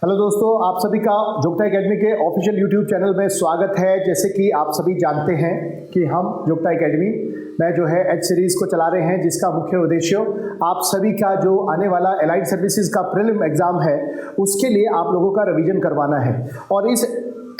Hello दोस्तों, आप सभी का जुगता एकेडमी के ऑफिशियल यूट्यूब चैनल में स्वागत है। जैसे कि आप सभी जानते हैं कि हम जुगता एकेडमी में जो है एच सीरीज़ को चला रहे हैं, जिसका मुख्य उद्देश्य आप सभी का जो आने वाला एलाइड सर्विसेज का प्रीलिम एग्ज़ाम है उसके लिए आप लोगों का रिवीजन करवाना है। और इस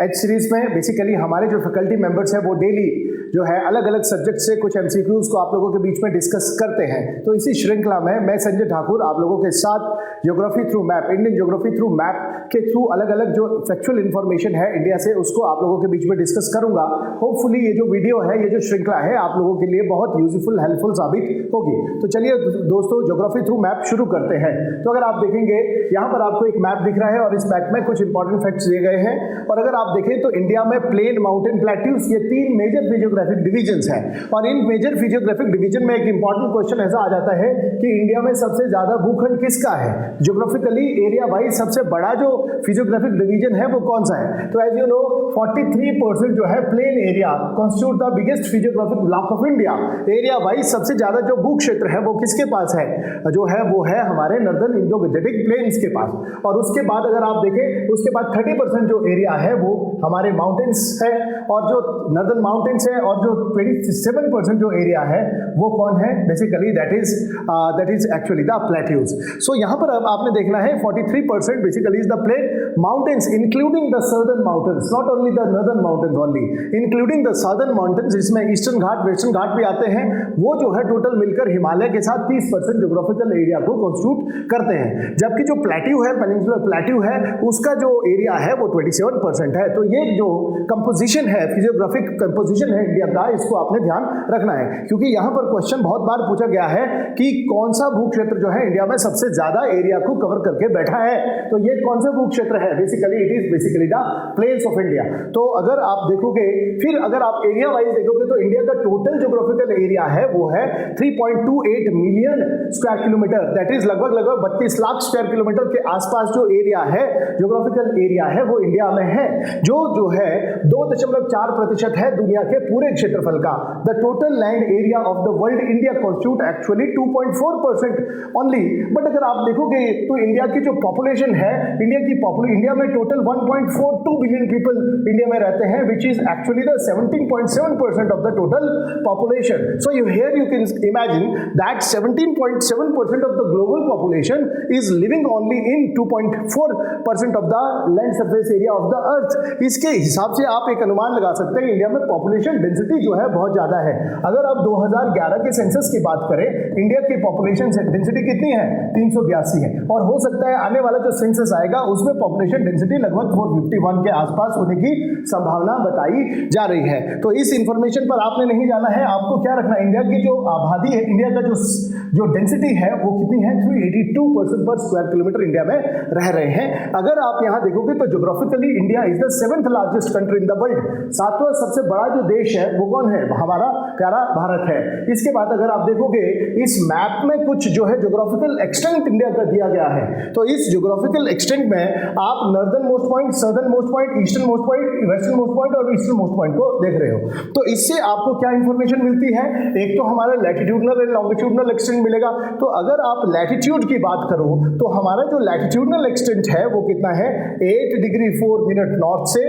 एच सीरीज़ में बेसिकली हमारे जो फैकल्टी मेंबर्स हैं वो डेली जो है अलग अलग सब्जेक्ट से कुछ एमसीक्यूज़ को आप लोगों के बीच में डिस्कस करते हैं। तो इसी श्रृंखला में मैं संजय ठाकुर आप लोगों के साथ geography through map, Indian geography through map के थ्रू अलग अलग जो फैक्चुअल इन्फॉर्मेशन है इंडिया से उसको आप लोगों के बीच में डिस्कस करूंगा। होपफुली ये जो वीडियो है, ये जो श्रृंखला है आप लोगों के लिए बहुत यूजफुल, हेल्पफुल साबित होगी। तो चलिए दोस्तों, ज्योग्राफी थ्रू मैप शुरू करते हैं। तो अगर आप देखेंगे यहाँ पर आपको एक मैप दिख रहा है और इस मैप में कुछ इंपॉर्टेंट फैक्ट्स दिए गए हैं। और अगर आप देखें तो इंडिया में प्लेन, माउंटेन, प्लेट्यूज ये तीन मेजर फिजियोग्राफिक डिवीजन्स हैं। और इन मेजर फिजियोग्राफिक डिवीजन में एक इंपॉर्टेंट क्वेश्चन ऐसा आ जाता है कि इंडिया में सबसे ज्यादा भूखंड किसका है, ज्योग्राफिकली एरिया वाइज सबसे बड़ा जो फिजियोग्राफिक डिवीजन है वो कौन सा है। तो एज यू नो 43% जो है plain area constitute the biggest physiographic block of India. Area wise सबसे ज्यादा जो भू क्षेत्र है वो किसके पास है, जो है वो है हमारे नॉर्दर्न इंडो गैंजेटिक प्लेन्स के पास। और उसके बाद अगर आप देखें उसके बाद 30% जो एरिया है वो हमारे माउंटेन्स है, और जो नॉर्दर्न माउंटेन्स है, और जो 27% जो एरिया है वो कौन है, basically that is actually the plateaus. So यहाँ पर अब आपने देखना है 43% basically is the plain mountains including the southern mountains, not only the northern mountains only, including the southern mountains, जिसमें ईस्टर्न घाट, वेस्टर्न घाट भी आते हैं। वो जो है टोटल मिलकर हिमालय के साथ 30% ज्योग्राफिकल एरिया को कॉन्स्टिट्यूट करते हैं। जबकि जो प्लेट्यू है, पेनिनसुलर प्लेट्यू है, उसका जो एरिया है वो 27% है। तो ये जो कंपोजिशन है, फिजियोग्राफिक कंपोजिशन है इंडिया का, इसको आपने ध्यान रखना है। क्योंकि यहाँ पर क्वेश्चन बहुत बार पूछा गया है कि कौन सा भू क्षेत्र जो है इंडिया में सबसे ज्यादा एरिया को कवर करके बैठा है। तो ये कौन सा भू क्षेत्र है, basically it is basically the plains of India. तो अगर आप देखोगे, फिर अगर आप एरिया वाइज देखोगे तो इंडिया का टोटल ज्योग्राफिकल एरिया है वो है 3.28 million square kilometre, that is लगभग 32 लाख स्क्वायर किलोमीटर के आसपास जो एरिया है, ज्योग्राफिकल एरिया है वो इंडिया में है, जो है 2.4% है दुनिया के पूरे क्षेत्रफल का। The total land area of the world India constitute actually 2.4% only. But अगर आप देखोगे तो इंडिया की जो पॉपुलेशन है, इंडिया में टोटल 1.42 बिलियन पीपल इंडिया में रहते हैं, which is actually the 17.7% of the total population. So you can imagine that 17.7% of the global population is living only in 2.4% of the land surface area of the earth. इसके हिसाब से आप एक अनुमान लगा सकते हैं इंडिया में पॉपुलेशन डेंसिटी जो है बहुत ज्यादा है। अगर आप 2011 के सेंसस की बात करें, इंडिया की पॉपुलेशन डेंसिटी कितनी है, 382 है। और हो सकता है आने वाला जो सेंसस आएगा उसमें पॉपुलेशन डेंसिटी लगभग 451 के आसपास होने की संभावना बताई जा रही है। तो इस इंफॉर्मेशन पर आपने नहीं जाना है, आपको क्या रखना है, इंडिया की जो आबादी है, इंडिया का जो डेंसिटी है वो कितनी है, 382% पर स्क्वायर किलोमीटर इंडिया में रह रहे हैं। अगर आप यहाँ देखोगे तो geographically India is the 7th largest country in the world. 7वां सबसे बड़ा जो देश है वो कौन है, हमारा प्यारा भारत है। इसके बाद अगर आप देखोगे इस मैप में कुछ जो है ज्योग्राफिकल एक्सटेंट इंडिया का दिया गया है। तो इस ज्योग्राफिकल एक्सटेंट में आप northern most point, southern most point, eastern most point, western most point और ईस्टर्न मोस्ट पॉइंट को देख रहे हो। तो इससे आपको क्या इंफॉर्मेशन मिलती है, एक तो हमारा लैटिट्यूडनल एंड लॉन्गिट्यूडनल एक्सटेंट मिलेगा। तो अगर आप लैटिट्यूड की बात करो तो हमारा जो लैटिट्यूडनल एक्सटेंट है वो कितना है, 8 डिग्री 4 मिनट नॉर्थ से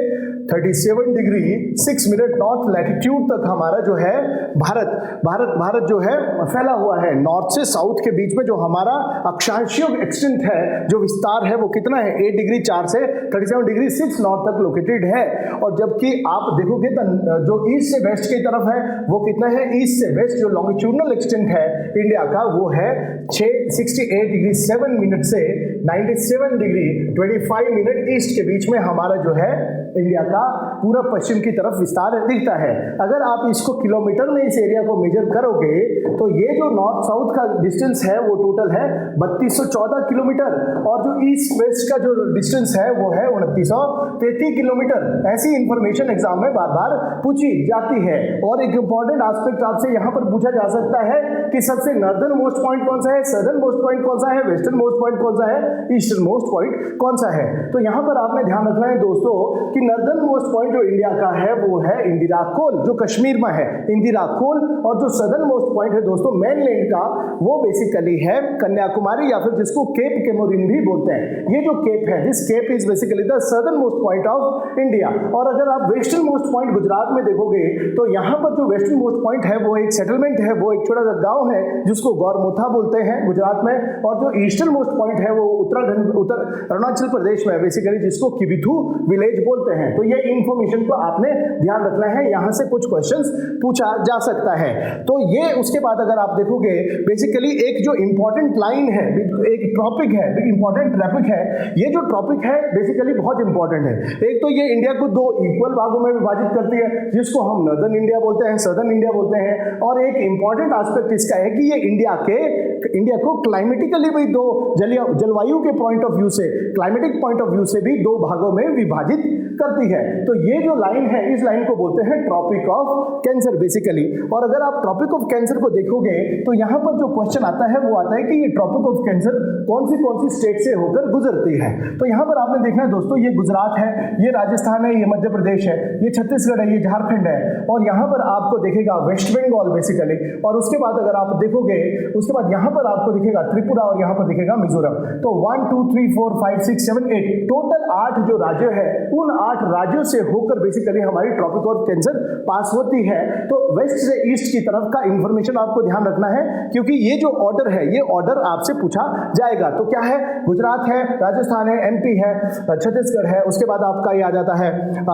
37 डिग्री 6 मिनट नॉर्थ लैटिट्यूड तक हमारा जो है भारत जो है फैला हुआ है। नॉर्थ से साउथ के बीच में जो हमारा अक्षांशीय एक्सटेंट है, जो विस्तार है वो कितना है, 8 डिग्री 4 से 37 डिग्री 6 नॉर्थ तक लोकेटेड है। और जबकि आप देखोगे तो जो ईस्ट से वेस्ट की तरफ है वो कितना है, ईस्ट से वेस्ट जो लॉन्गिट्यूडनल एक्सटेंट है इंडिया का वो है 68 डिग्री 7 मिनट से 97 डिग्री 25 मिनट ईस्ट के बीच में हमारा जो है इंडिया का पूरा पश्चिम की तरफ विस्तार दिखता है। अगर आप इसको किलोमीटर में इस एरिया को मेजर करोगे तो ये जो नॉर्थ साउथ का डिस्टेंस है वो टोटल है 3214 किलोमीटर, और जो ईस्ट वेस्ट का जो डिस्टेंस है वो है 2933 किलोमीटर। ऐसी इंफॉर्मेशन एग्जाम में बार बार पूछी जाती है। और एक इंपॉर्टेंट एस्पेक्ट आपसे यहाँ पर पूछा जा सकता है कि सबसे नॉर्दर्न मोस्ट पॉइंट कौन सा है, सदर्न मोस्ट पॉइंट कौन सा है, वेस्टर्न मोस्ट पॉइंट कौन सा है, ईस्टर्न मोस्ट पॉइंट कौन सा है। तो यहाँ पर आपने ध्यान रखना है दोस्तों कि नॉर्दर्न नॉर्दर्न मोस्ट पॉइंट जो इंडिया का है वो है इंदिरा कोल, जो कश्मीर में है इंदिरा कोल, और जो सदर्न मोस्ट पॉइंट है दोस्तों मेनलैंड का वो बेसिकली है कन्याकुमारी, या फिर जिसको केप केमोरिन भी बोलते हैं। ये जो केप है, this cape is basically the southern most point of India. और अगर आप वेस्टर्न मोस्ट पॉइंट गुजरात में देखोगे तो यहाँ पर जो वेस्टर्न मोस्ट पॉइंट है वो एक सेटलमेंट है, वो एक छोटा सा गांव है जिसको गौरमुथा बोलते हैं गुजरात में। और जो ईस्टर्न मोस्ट पॉइंट है वो उत्तर अरुणाचल प्रदेश में बेसिकली जिसको किबिथू विलेज बोलते हैं। तो ये इंफॉर्मेशन को आपने ध्यान रखना है, यहाँ से कुछ क्वेश्चंस पूछा जा सकता है। तो ये उसके बाद अगर आप देखोगे बेसिकली एक जो इंपॉर्टेंट लाइन है, एक टॉपिक है, इंपॉर्टेंट टॉपिक है, ये जो टॉपिक है बेसिकली बहुत इंपॉर्टेंट है। एक तो ये इंडिया को दो इक्वल भागों में विभाजित करती है जिसको हम नॉर्दर्न इंडिया बोलते हैं, सदर्न इंडिया बोलते हैं। और एक इंपॉर्टेंट एस्पेक्ट इसका है कि ये इंडिया को क्लाइमेटिकली भी दो जलवायु के पॉइंट ऑफ व्यू से, क्लाइमेटिक पॉइंट ऑफ व्यू से भी दो भागों में विभाजित करती है। तो ये जो लाइन है इस लाइन को बोलते हैं ट्रॉपिक ऑफ कैंसर बेसिकली। और अगर आप ट्रॉपिक ऑफ कैंसर को देखोगे तो यहाँ पर जो क्वेश्चन आता है वो आता है कि ये ट्रॉपिक ऑफ कैंसर कौन सी स्टेट से होकर गुजरती है। तो यहाँ पर आपने देखना है दोस्तों, ये गुजरात है, ये राजस्थान है, ये मध्य प्रदेश है, ये छत्तीसगढ़ है, ये झारखंड है, और यहाँ पर आपको दिखेगा वेस्ट बंगाल बेसिकली। और उसके बाद अगर आप देखोगे उसके बाद यहाँ पर आपको दिखेगा त्रिपुरा और यहाँ पर दिखेगा मिजोरम। तो 1 2 3 4 5 6 7 8 टोटल 8 जो राज्य है, उन 8 राज्यों से होकर बेसिकली हमारी ट्रॉपिक ऑफ कैंसर पास होती है। तो वेस्ट से ईस्ट की तरफ का इंफॉर्मेशन आपको ध्यान रखना है, क्योंकि ये जो ऑर्डर है ये ऑर्डर आपसे पूछा जाएगा। तो क्या है, गुजरात है, राजस्थान है, एमपी है, छत्तीसगढ़ है, उसके बाद आपका ये आ जाता है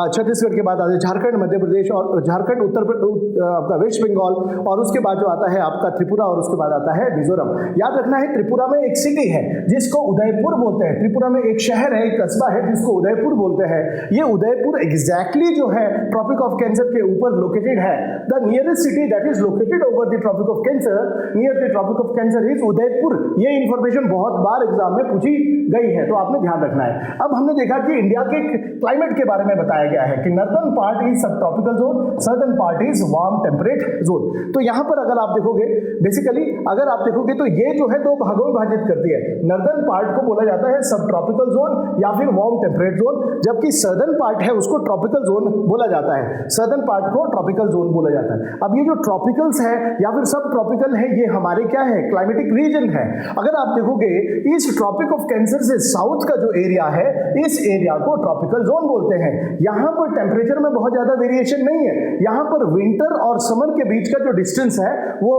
छत्तीसगढ़ के बाद आता है झारखंड, मध्य प्रदेश, और झारखंड आपका वेस्ट बंगाल, और उसके बाद जो आता है आपका त्रिपुरा, और उसके बाद आता है मिजोरम। याद रखना है त्रिपुरा में एक सिटी है जिसको उदयपुर बोलते हैं, त्रिपुरा में एक शहर है, एक कस्बा है जिसको उदयपुर बोलते हैं। ये उदयपुर एग्जैक्टली जो है ट्रॉपिक ऑफ कैंसर के ऊपर लोकेटेड है। The nearest city that is located over the Tropic of Cancer, near the Tropic of Cancer is Udaipur. ये इंफॉर्मेशन बहुत बार एग्जाम में पूछी गई है, तो आपने ध्यान रखना है। अब हमने देखा कि इंडिया के क्लाइमेट के बारे में बताया गया है कि नॉर्दर्न पार्ट इज सब tropical zone, southern part is warm temperate zone. तो यहाँ पर अगर आप देखोगे बेसिकली, अगर आप देखोगे तो ये जो है दो भागों में विभाजित करती है। नॉर्दर्न पार्ट को बोला जाता है सब ट्रॉपिकल जोन या फिर वार्म टेम्परेट जोन, जबकि सदर्न पार्ट है उसको ट्रॉपिकल जोन बोला जाता है। सदर्न पार्ट को ट्रॉपिकल जोन बोला जाता है। अब ये जो ट्रॉपिकल्स है या फिर सब ट्रॉपिकल है, ये हमारे क्या है, क्लाइमेटिक रीजन है। अगर आप देखोगे इस ट्रॉपिक ऑफ कैंसर से साउथ का जो एरिया है, इस एरिया को ट्रॉपिकल जोन बोलते हैं। यहाँ पर टेम्परेचर में बहुत ज्यादा वेरिएशन नहीं है, यहाँ पर विंटर और समर के बीच का जो डिस्टेंस है, वो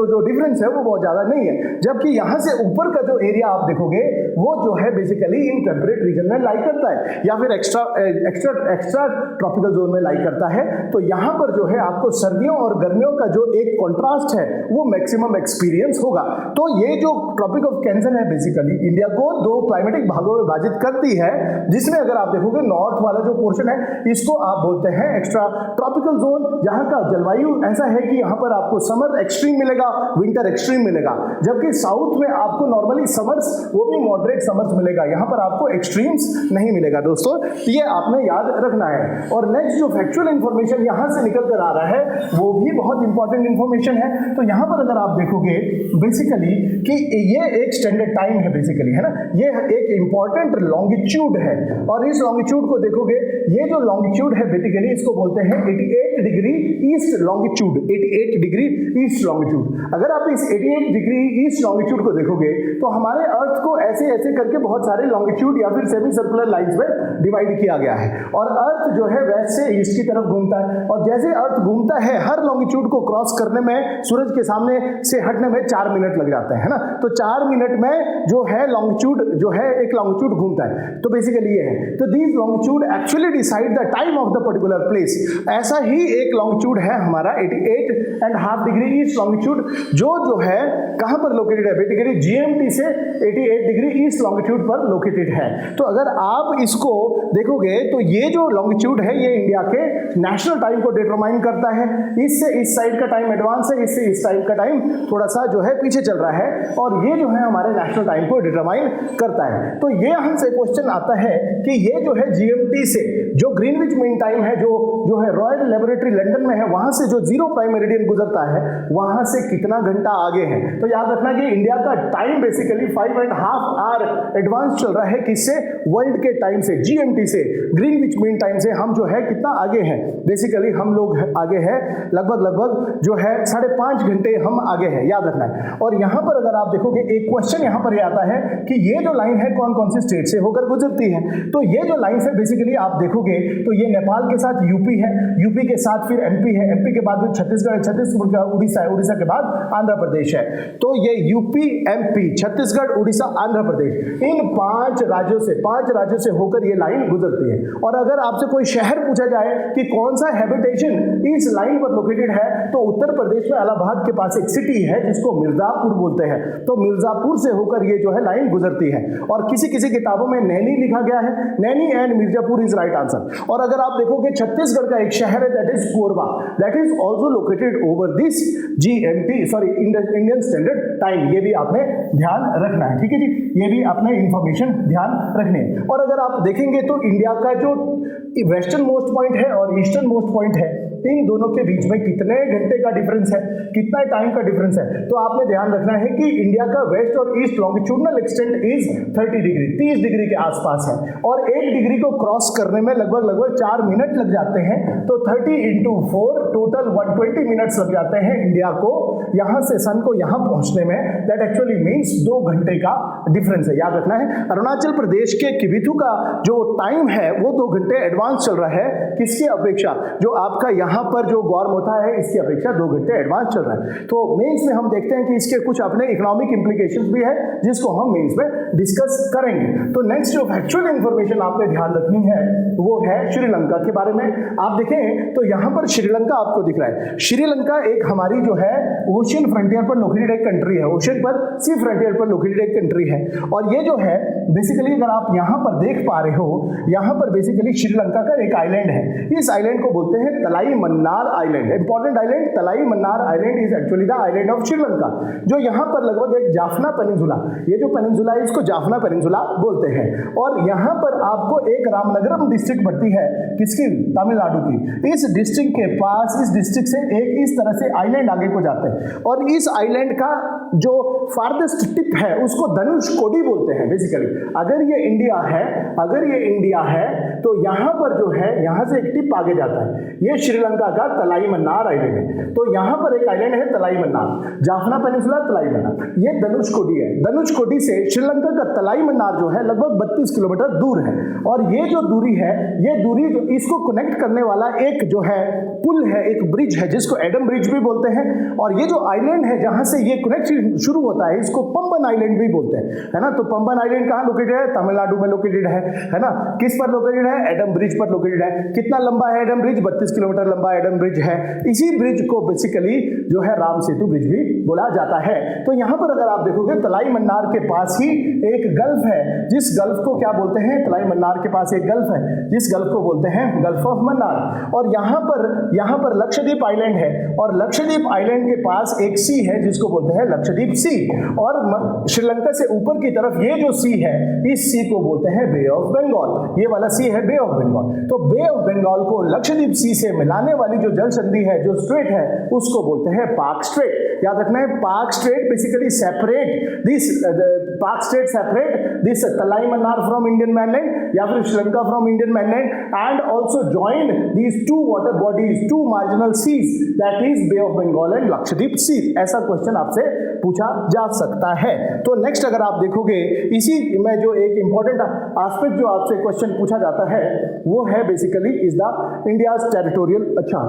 जो डिफरेंस है वो बहुत ज्यादा नहीं है। जबकि यहाँ से ऊपर का जो एरिया आप देखोगे वो जो है बेसिकली इन टेम्परेट रीजन में लाई करता है या फिर एक्स्ट्रा ट्रॉपिकल जोन में लाई करता है। तो यहाँ पर जो है आपको सर्दियों और गर्मियों का जो एक कॉन्ट्रास्ट है वो मैक्सिमम एक्सपीरियंस होगा। तो ये जो ट्रॉपिक ऑफ कैंसर है बेसिकली इंडिया को दो क्लाइमेटिक भागों में विभाजित करती है, जिसमें अगर आप देखोगे नॉर्थ वाला जो पोर्शन है इसको आप बोलते हैं एक्स्ट्रा ट्रॉपिकल जोन, जहां का जलवायु ऐसा है कि यहाँ पर आपको समर एक्सट्रीम मिलेगा, विंटर एक्सट्रीम मिलेगा। जबकि साउथ में आपको नॉर्मली समर्स वो भी मॉडरेट समर्स मिलेगा, यहाँ पर आपको एक्सट्रीम्स नहीं मिलेगा। दोस्तों ये आपने याद रखना है। और नेक्स्ट जो फैक्चुअल इंफॉर्मेशन यहाँ से निकल कर आ रहा है वो भी बहुत इंपॉर्टेंट इंफॉर्मेशन है। तो यहाँ पर अगर आप देखोगे बेसिकली कि ये एक स्टैंडर्ड टाइम है बेसिकली, है ना, ये एक इंपॉर्टेंट लॉन्गिट्यूड है। और इस लॉन्गिट्यूड को देखोगे, ये जो लॉन्गिट्यूड है बेसिकली इसको बोलते हैं 88 degree east longitude, 88 degree east longitude. अगर आप इस 88 डिग्री ईस्ट लॉन्गिट्यूड को देखोगे तो हमारे अर्थ को ऐसे ऐसे करके बहुत सारे लॉन्गिट्यूड या फिर सेमी सर्कुलर लाइंस में डिवाइड किया गया है। और अर्थ जो है वेस्ट से ईस्ट की तरफ घूमता है, और जैसे अर्थ घूमता है हर लॉन्गिट्यूड को क्रॉस करने में, सूरज के सामने से हटने में 4 मिनट लग जाते हैं, है ना। तो 4 मिनट में जो है लॉन्गिट्यूड जो है एक लॉन्गिट्यूड घूमता है। तो बेसिकली ये है, तो these longitude actually decide the time of the particular place. ऐसा ही एक लॉन्गिट्यूड है हमारा 88.5 डिग्री ईस्ट लॉन्गिट्यूड, जो है कहां पर लोकेटेड है बेसिकली जीएमटी से 88 डिग्री ईस्ट लॉन्गिट्यूड पर लोकेटेड है। तो अगर आप इसको देखोगे तो ये जो लॉन्गिट्यूड है ये इंडिया के नेशनल टाइम को डिटरमाइन करता है। इससे इस साइड का टाइम एडवांस है, इससे इस साइड का टाइम थोड़ा सा जो है पीछे चल रहा है, और ये जो है हमारे नेशनल टाइम को डिटरमाइन करता है। तो ये हमसे क्वेश्चन आता है कि ये जो है जीएमटी से जो ग्रीनविच मीन टाइम है, जो है रॉयल टेरिटरी लंदन में है, वहां से जो जीरो प्राइम मेरिडियन गुजरता है वहां से कितना घंटा आगे है। तो याद रखना कि इंडिया का टाइम बेसिकली 5.5 आवर एडवांस चल रहा है किससे, वर्ल्ड के टाइम से, जीएमटी से, ग्रीनविच मीन टाइम से हम जो है कितना आगे हैं, बेसिकली हम लोग आगे हैं लगभग जो है 5.5 घंटे हम आगे हैं, याद रखना है। और यहां पर अगर आप देखोगे एक क्वेश्चन यहां पर आता है कि ये जो लाइन है कौन कौन सी स्टेट से होकर गुजरती है। तो ये जो लाइन है बेसिकली आप देखोगे तो ये नेपाल के साथ यूपी है, यूपी के साथ फिर एमपी है, एमपी के बाद फिर छत्तीसगढ़ है, छत्तीसगढ़ का उड़ीसा है, उड़ीसा के बाद आंध्र प्रदेश है। तो ये यूपी, एमपी, छत्तीसगढ़, उड़ीसा, आंध्र प्रदेश, इन 5 राज्यों से होकर ये लाइन गुजरती है। और अगर आपसे कोई शहर पूछा जाए कि कौन सा हैबिटेशन इस लाइन पर लोकेटेड है, तो उत्तर प्रदेश में इलाहाबाद के पास एक सिटी है जिसको मिर्जापुर बोलते हैं। तो मिर्जापुर से होकर ये जो है लाइन गुजरती है। और किसी किसी किताबों में नैनी लिखा गया है, Naini and Mirzapur is right answer. और अगर आप देखोगे छत्तीसगढ़ का एक शहर है that is Korba, that is also located over this GMT, sorry Indian standard time. ये भी आपने ध्यान रखना है, ठीक है जी, ये भी आपने इंफॉर्मेशन ध्यान रखनी है। और अगर आप देखेंगे तो इंडिया का जो वेस्टर्न मोस्ट पॉइंट है और ईस्टर्न मोस्ट पॉइंट है, इन दोनों के बीच में कितने घंटे का डिफरेंस है, कितना टाइम का डिफरेंस है। तो आपने ध्यान रखना है कि इंडिया का वेस्ट और east longitudinal extent is 30 degree, 30 degree के आसपास है। और 1 डिग्री को क्रॉस करने में लगभग 4 मिनट लग जाते हैं। तो 30 × 4 टोटल 120 मिनट्स लग जाते हैं इंडिया को यहां से सन को यहां पहुंचने में। दैट एक्चुअली मीन्स 2 घंटे का डिफरेंस है, याद रखना है। अरुणाचल प्रदेश के किबिथु का जो टाइम है वो 2 घंटे एडवांस चल रहा है, किसकी अपेक्षा, जो आपका यहां पर जो गौरमोथा है इसकी अपेक्षा 2 घंटे एडवांस चल रहा है। तो मेंस में हम देखते हैं कि इसके कुछ अपने इकोनॉमिक इंप्लीकेशंस भी है जिसको हम मेंस में डिस्कस करेंगे। तो नेक्स्ट जो फैक्चुअल इंफॉर्मेशन आपने ध्यान रखनी है वो है श्रीलंका के बारे में। आप देखें तो यहां पर श्रीलंका आपको दिख रहा है। श्रीलंका एक हमारी जो है ओशियन फ्रंटियर पर लोकेटेड एक कंट्री है, ओशियन पर सी फ्रंटियर पर लोकेटेड एक कंट्री है। और ये जो है बेसिकली अगर आप यहां पर देख पा रहे हो, यहां पर बेसिकली श्रीलंका का एक आइलैंड है। इस आइलैंड को बोलते हैं Talai Mannar island. Important island Talai Mannar island is actually the island of Sri Lanka, जो यहां पर लगभग एक जाफना पेनिनसुला, ये जो पेनिनसुला है इसको जाफना पेनिनसुला बोलते हैं। और यहां पर आपको एक रामनगरम डिस्ट्रिक्ट पड़ती है, किसकी, तमिलनाडु की। इस डिस्ट्रिक्ट के पास, इस डिस्ट्रिक्ट से एक इस तरह से आइलैंड आगे को जाते हैं। और इस आइलैंड का जो फार्देस्ट टिप है उसको धनुषकोडी बोलते हैं। बेसिकली अगर ये इंडिया है तो यहां पर जो है यहां से एक टिप आगे जाता है, ये श्रीलंका का तलाई मन्नार आइलैंड है। तो यहां पर एक आइलैंड है तलाई मन्नार, जाफना पेनिनसुला, तलाई मन्नार, ये धनुषकोडी है। धनुषकोडी से श्रीलंका का तलाई मन्नार जो है लगभग 32 किलोमीटर दूर है। और ये जो दूरी है, ये दूरी जो इसको कनेक्ट करने वाला एक जो है पुल है, एक ब्रिज है जिसको एडम ब्रिज भी बोलते हैं। और ये जो आइलैंड है जहां से ये कनेक्शन शुरू होता है इसको पंबन आइलैंड भी बोलते हैं, है ना। तो पंबन आइलैंड कहां लोकेटेड है, तमिलनाडु में लोकेटेड है ना। किस पर लोकेटेड है, एडम ब्रिज पर लोकेटेड है। कितना लंबा है एडम ब्रिज, 32 किलोमीटर लंबा एडम ब्रिज है। इसी ब्रिज को बेसिकली जो है राम सेतु ब्रिज भी बोला जाता है। तो यहां पर अगर आप देखोगे तलाई मन्नार के पास ही एक गल्फ है, जिस गल्फ को क्या बोलते हैं, तलाई मन्नार के पास एक गल्फ है जिस गल्फ को बोलते हैं गल्फ ऑफ मन्नार। और यहां पर लक्षद्वीप आइलैंड है, और लक्षद्वीप आइलैंड के पास एक सी है जिसको बोलते हैं लक्षद्वीप सी। और श्रीलंका से ऊपर की तरफ ये जो सी है, इस सी को बोलते हैं बे ऑफ बंगाल। ये वाला सी है बे ऑफ बंगाल। तो बे ऑफ बंगाल को लक्षद्वीप सी से मिलाने वाली जो जल संधि है, जो स्ट्रेट है, उसको बोलते हैं पाक स्ट्रेट। याद रखना है, Palk strait basically separate this, Palk strait separate this Talai Mannar from Indian mainland या फिर Sri Lanka from Indian mainland, and also join these 2 water bodies, 2 marginal seas, that is bay of Bengal and Lakshadweep sea. ऐसा क्वेश्चन आपसे पूछा जा सकता है। तो नेक्स्ट अगर आप देखोगे इसी में जो एक इंपॉर्टेंट एस्पेक्ट जो आपसे क्वेश्चन पूछा जाता है वो है basically is the India's territorial. अच्छा,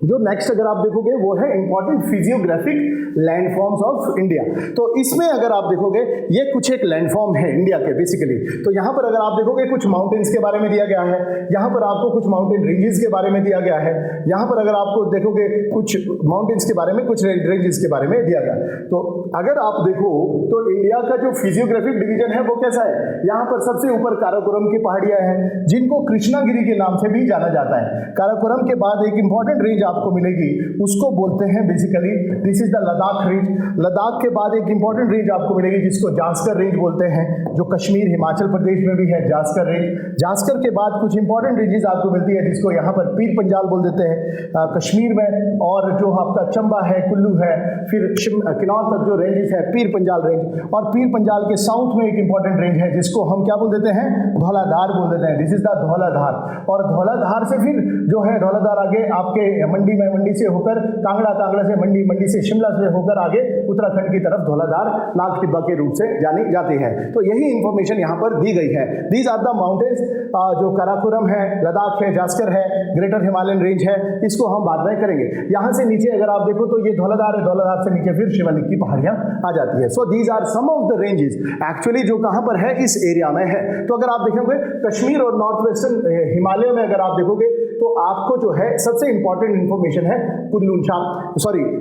जो नेक्स्ट अगर आप देखोगे वो है important physiographic landforms of India. तो इसमें अगर आप देखोगे ये कुछ एक लैंडफॉर्म है इंडिया के बेसिकली। तो यहाँ पर अगर आप देखोगे कुछ माउंटेन्स के बारे में दिया गया है, यहाँ पर आपको कुछ माउंटेन रेंजेस के बारे में दिया गया है, यहाँ पर अगर आपको देखोगे कुछ माउंटेन्स के बारे में, कुछ रेंजेस के बारे में दिया गया है। तो अगर आप देखो तो इंडिया का जो फिजियोग्राफिक डिवीजन है वो कैसा है, यहाँ पर सबसे ऊपर काराकोरम की पहाड़ियां हैं जिनको कृष्णागिरी के नाम से भी जाना जाता है। काराकोरम के बाद एक इंपॉर्टेंट रेंज आपको मिलेगी उसको बोलते हैं basically this is the Ladakh range. Ladakh के बाद एक इंपॉर्टेंट रेंज आपको मिलेगी जिसको जास्कर रेंज बोलते हैं, जो कश्मीर हिमाचल प्रदेश में भी है जास्कर रेंज। जास्कर के बाद कुछ इंपॉर्टेंट रेंजेस आपको मिलती है जिसको यहाँ पर पीर पंजाल बोल देते हैं कश्मीर में, और जो आपका चंबा है, कुल्लू है, फिर किन्नौर तक जो रेंजेस है पीर पंजाल रेंज, और पीर पंजाल के साउथ में एक इंपॉर्टेंट रेंज है जिसको हम क्या बोल देते हैं, धौलाधार बोल देते हैं। दिस इज द धौलाधार, और धौलाधार से फिर जो है धौलाधार आगे आपके मंडी में, मंडी से होकर कांगड़ा, कांगड़ा से मंडी, मंडी से शिमला से होकर आगे उत्तराखंड की तरफ धौलाधार नाग टिब्बा के रूप से जानी जाती है। तो यही इंफॉर्मेशन यहाँ पर दी गई है। दीज आर द माउंटेन्स, जो काराकोरम है, लद्दाख है, जास्कर है, ग्रेटर हिमालयन रेंज है, इसको हम बाद में करेंगे। यहाँ से नीचे अगर आप देखो तो ये धौलाधार है, धौलाधार से नीचे फिर शिवालिक की पहाड़ियाँ आ जाती है। So these are some of the ranges actually जो कहाँ पर है, इस एरिया में है। तो अगर आप देखोगे कश्मीर और नॉर्थ वेस्टर्न हिमालय में अगर आप देखोगे तो आपको जो है सबसे इंपॉर्टेंट इंफॉर्मेशन है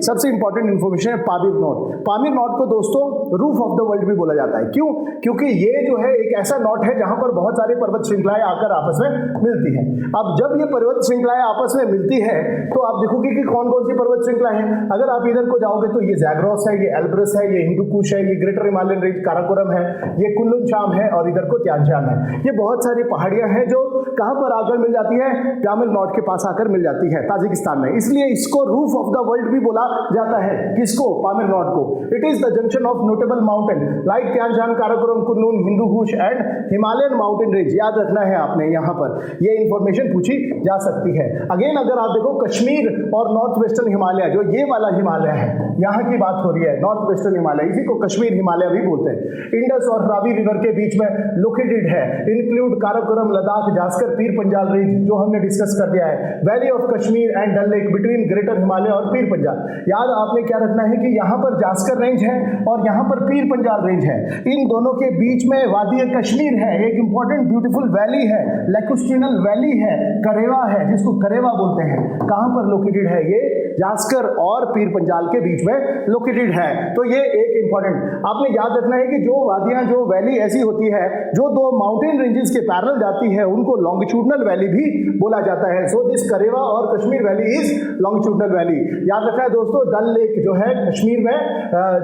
सबसे इंपॉर्टेंट इंफॉर्मेशन है पामीर नॉट। पामीर नॉट को दोस्तों रूफ ऑफ द वर्ल्ड भी बोला जाता है। क्यों? क्योंकि ये जो है एक ऐसा नॉट है जहां पर बहुत सारी पर्वत श्रृंखलाएं आकर आपस में मिलती हैं। अब जब ये पर्वत श्रृंखलाएं आपस में मिलती है तो आप देखोगे कि कौन कौन सी पर्वत श्रृंखलाएं हैं। अगर आप इधर को जाओगे तो ये जैग्रोस है, ये एल्ब्रस है, ये हिंदू कुश है, ये ग्रेटर हिमालयन रेंज काराकोरम है, ये कुल्लू शाम है, और इधर को त्यानचान है। ये बहुत सारी पहाड़ियां हैं जो कहां पर आकर मिल जाती है, पामीर नॉट के पास आकर मिल जाती है ताजिकिस्तान में। इसलिए इसको रूफ ऑफ द वर्ल्ड भी बोला जाता है। किसको? पामीर नॉट को। It is the junction of notable mountain like Tian Shan, Karakoram, Kunlun, Hindu Kush and Himalayan mountain range. याद रखना है आपने, यहाँ पर ये इंफॉर्मेशन पूछी जा सकती है। अगेन अगर आप देखो कश्मीर और नॉर्थ वेस्टर्न हिमालय, जो ये वाला हिमालय है, यहाँ की बात हो रही है, नॉर्थ वेस्टर्न हिमालय, इसी को कश्मीर हिमालय भी बोलते हैं। इंडस और रावी रिवर के बीच में लोकेटेड है। इंक्लूड काराकोरम, लद्दाख, जास्कर, पीर पंजाल रेंज जो हमने डिस्कस कर दिया है। Valley of Kashmir and Dal lake between greater Himalaya और पीर पंजाल। याद आपने क्या रखना है कि यहाँ पर जास्कर रेंज है और यहाँ पर पीर पंजाल रेंज है। इन दोनों के बीच में वादी कश्मीर है, एक इंपॉर्टेंट ब्यूटीफुल वैली है, लैकुस्टिनल वैली है, करेवा है, जिसको करेवा बोलते हैं। कहाँ पर लोकेटेड है? ये जास्कर और पीर पंजाल के बीच में लोकेटेड है। तो ये एक इंपॉर्टेंट आपने याद रखना है कि जो वादियां, जो वैली ऐसी होती है जो दो माउंटेन रेंजेस के पैरेलल जाती है, उनको लॉन्गिट्यूडनल वैली भी बोला जाता है। सो दिस करेवा और Kashmir valley is longitudinal valley. याद रखना है दोस्तों, डल लेक जो है कश्मीर में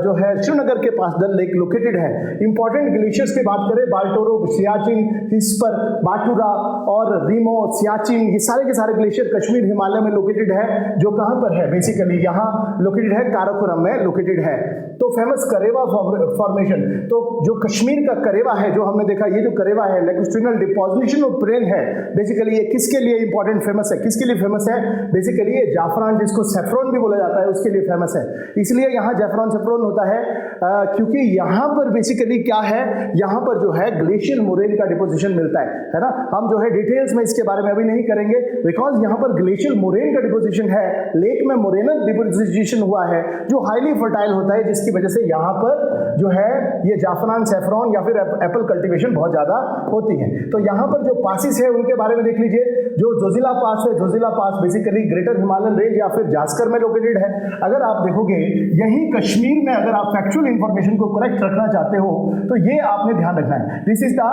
जो है श्रीनगर के पास डल लेक लोकेटेड है। इंपॉर्टेंट ग्लेशियर्स की बात करें, बाल्टोरो, सियाचिन, हिस्पर, बाटुरा और रीमो, सियाचिन, ये सारे के सारे ग्लेशियर कश्मीर हिमालय में लोकेटेड है। जो कहां पर है? बेसिकली यहाँ लोकेटेड है, काराकोरम में लोकेटेड है। तो फेमस करेवा फॉर्मेशन, तो जो कश्मीर का करेवा है, जो हमने देखा, ये जो करेवा है लैकुस्टिनल डिपोजिशन ऑफ प्लेन है, बेसिकली ये किसके लिए इंपॉर्टेंट फेमस है? किसके लिए फेमस है? बेसिकली ये जाफरान, जिसको सेफ्रॉन भी बोला जाता है, उसके लिए फेमस है। इसलिए यहाँ जाफरान सेफ्रॉन होता है क्योंकि यहाँ पर बेसिकली क्या है, यहाँ पर जो है ग्लेशियल मोरेन का डिपोजिशन मिलता है ना। हम जो है डिटेल्स में इसके बारे में अभी नहीं करेंगे, बिकॉज यहाँ पर ग्लेशियल मोरेन का डिपोजिशन है, लेक में मोरेनल डिपोजिशन हुआ है जो हाईली फर्टाइल होता है, जिसकी वजह से यहाँ पर जो है ये जाफरान, सेफ्रॉन या फिर एप्पल कल्टीवेशन बहुत ज्यादा होती है। तो यहाँ पर जो पासिस है उनके बारे में देख लीजिए। जो जोजिला पास है, जोजिला पास बेसिकली ग्रेटर हिमालयन रेंज या फिर जास्कर में लोकेटेड है। अगर आप देखोगे यही कश्मीर में, अगर आप फैक्चुअल इंफॉर्मेशन को करेक्ट रखना चाहते हो तो ये आपने ध्यान रखना है। This is the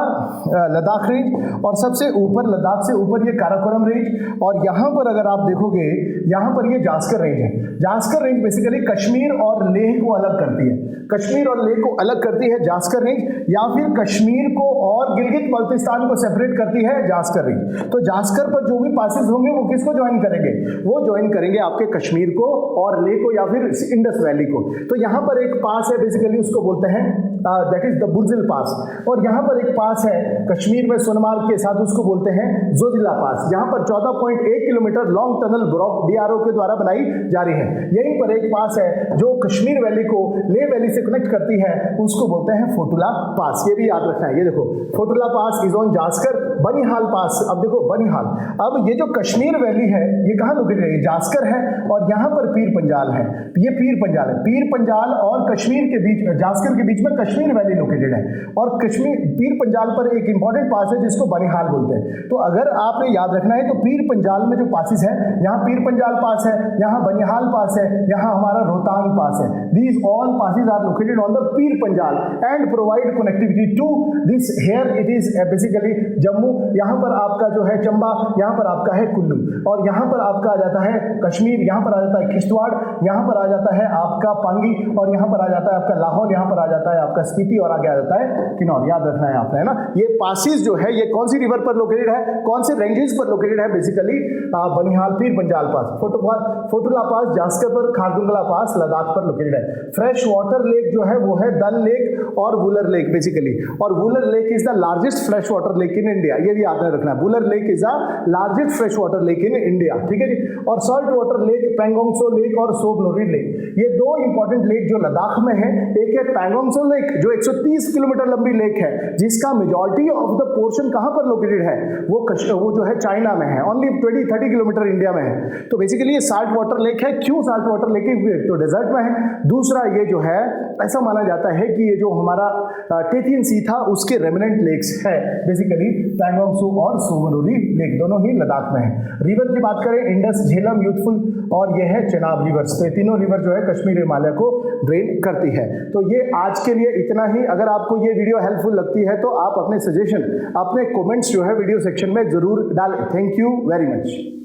Ladakh range, और सबसे ऊपर लद्दाख से ऊपर ये काराकोरम रेंज, और यहाँ पर अगर आप देखोगे यहाँ पर ये जास्कर रेंज है। जास्कर रेंज बेसिकली कश्मीर और लेह को अलग करती है, कश्मीर और लेह को अलग करती है जास्कर रेंज, या फिर कश्मीर को और गिलगित बल्तिस्तान को सेपरेट करती है जास्कर रेंज। तो जास्कर पर जो भी पासेस होंगे वो किसको ज्वाइन करेंगे? वो ज्वाइन करेंगे आपके कश्मीर को और लेह को या फिर इंडस वैली को। तो यहाँ पर एक पास है, बेसिकली उसको बोलते हैं दैट इज द बुर्जिल पास, और यहाँ पर एक पास है कश्मीर में सोनमार्ग के साथ, उसको बोलते हैं जोजिला पास। यहाँ पर 14.1 किलोमीटर लॉन्ग टनल BRO के द्वारा बनाई जा रही है। यहीं पर एक पास है जो कश्मीर वैली को लेह वैली से कनेक्ट करती है, उसको बोलते हैं फोटुला पास। ये भी याद रखना है। ये देखो फोटुला पास इज ऑन जास्कर। बनिहाल पास, अब देखो बनिहाल, अब ये जो कश्मीर वैली है ये कहाँ लोकेटेड है? जास्कर है, और यहाँ पर पीर पंजाल है। ये पीर पंजाल है, पीर पंजाल और कश्मीर के बीच, जास्कर के बीच में कश्मीर वैली लोकेटेड है, और कश्मीर पीर पंजाल पर एक इंपॉर्टेंट पास है जिसको बनिहाल बोलते हैं। तो अगर आपने याद रखना है तो पीर पंजाल में जो पासिस है, यहाँ पीर पंजाल पास है, यहाँ बनिहाल पास है, यहाँ हमारा रोहतांग पास है। These all passes are located on the Pir Panjal and provide connectivity to this. Here it is basically Jammu Jammu, यहाँ पर आपका जो है चंबा, यहाँ पर आपका है कुल्लू, और यहाँ पर आपका आ जाता है कश्मीर, यहाँ पर आ जाता है किश्तवाड़, यहाँ पर आ जाता है आपका पांगी, और यहाँ पर आ जाता है आपका लाहौल, यहाँ पर आ जाता है आपका स्पीति, और आगे आ जाता है किन्नौर। याद रखना है आपने, है ना। ये पासिस जो है ये कौन सी रिवर पर लोकेटेड है, कौन से रेंजेस पर लोकेटेड है? बेसिकली बनिहाल पीर बंजाल पास, फोटुला पास, जास्कर पर, खारदुंगला पास लद्दाख पर लोकेटेड है। फ्रेश वाटर लेक जो है वो है दल लेक और वुलर लेक बेसिकली, और Wular lake is the largest fresh water lake in India. ये भी आपने रखना है, Wular lake is the largest fresh water lake in India, ठीक है जी। और salt water lake Pangong Tso lake और सोब नोरी लेक, ये दो इंपॉर्टेंट लेक जो लद्दाख में है। एक है पेंगोंग त्सो लेक जो 130 किलोमीटर लंबी लेक है, जिसका मेजॉरिटी ऑफ द पोर्शन कहां पर लोकेटेड है? वो जो है चाइना में है, ओनली 20-30 किलोमीटर इंडिया में है। तो बेसिकली ये साल्ट वाटर लेक है। क्यों साल्ट वाटर लेक है? तो डेजर्ट में है। दूसरा ये जो है ऐसा माना जाता है कि ये जो हमारा टेथियन सी था उसके रेमिनेंट लेक्स है, बेसिकली पेंगोंग त्सो और सोमनोरी लेक, दोनों ही लद्दाख में है। रिवर की बात करें, इंडस, झेलम, यूथफुल और ये है चेनाब रिवर्स। तो ये तीनों रिवर जो है कश्मीर हिमालय को ड्रेन करती है। तो ये आज के लिए इतना ही। अगर आपको ये वीडियो हेल्पफुल लगती है तो आप अपने सजेशन, अपने कमेंट्स जो है वीडियो सेक्शन में जरूर डालें। Thank you very much.